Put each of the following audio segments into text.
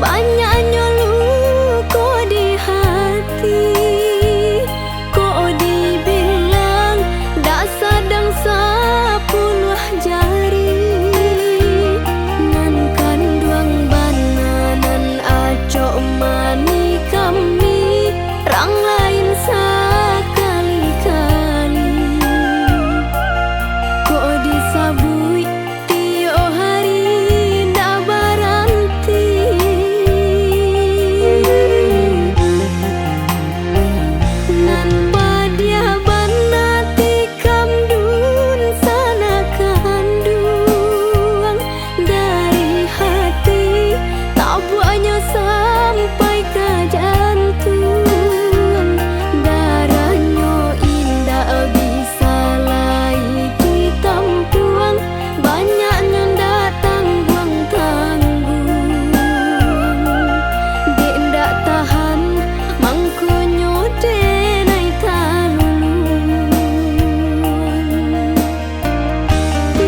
Banyaknya luka di hati, kok dibilang dak sadang sepuluh jari. Nan kanduang bananan acok mani kami, rang lain sekali-kali. Kok disabui tiap hari dak baranti. Sampai ke jantung, darahnya indah bisa lagi ditampuang, banyaknya ndak tanggung-tanggung. Dek ndak tahan mangkonyo denai talulung.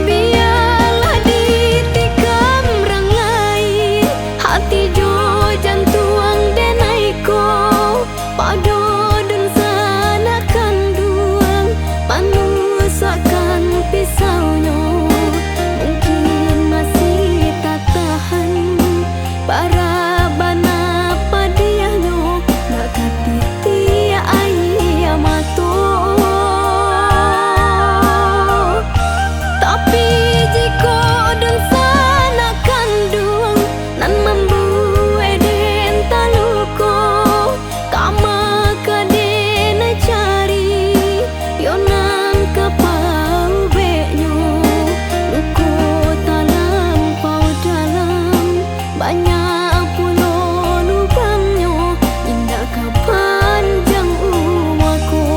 Biarlah ditikam rangai hati jantuang denai ko pado dan sana kanduang panusakan pisaunya mungkin masih tak tahan para bana padiahnya nak katiti ayah mato. Tapi jika dan sana kanduang nan banyak pulau lubangnya, indah ke panjang umurku.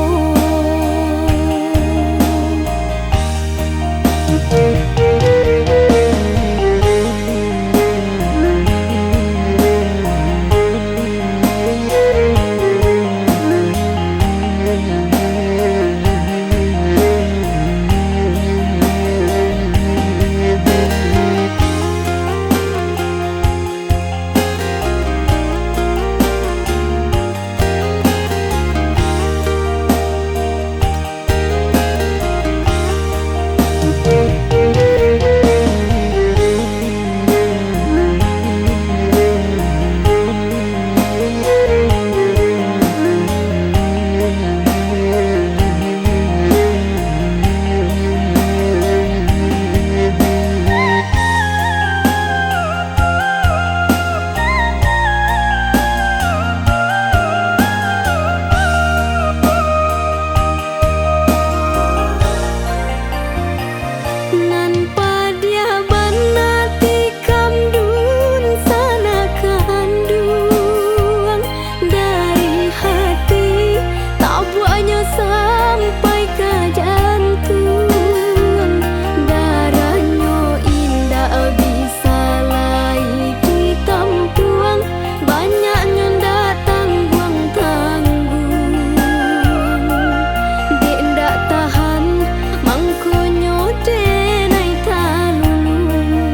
Sampai ke jantung, darahnya indah bisa lagi ditampuang, banyaknya ndak tanggung-tanggung. Dek ndak tahan mangkonyo denai talulung.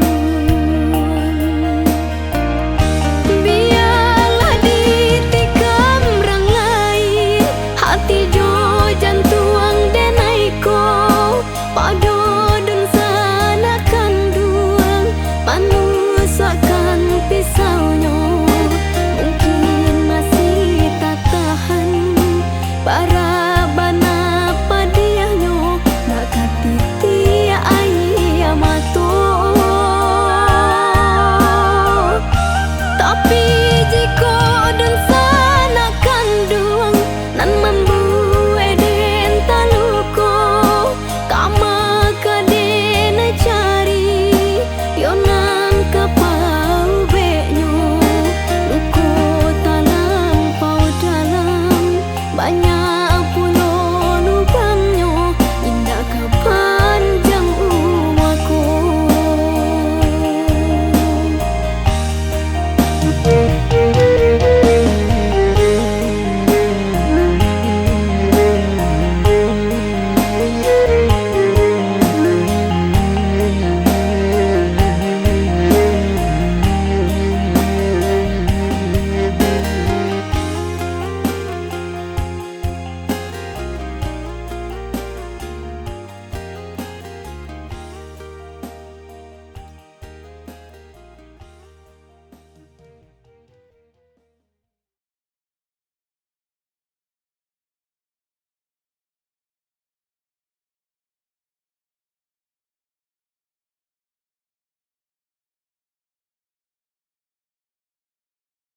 Biarlah ditikam rangai hati jantuang denai ko pado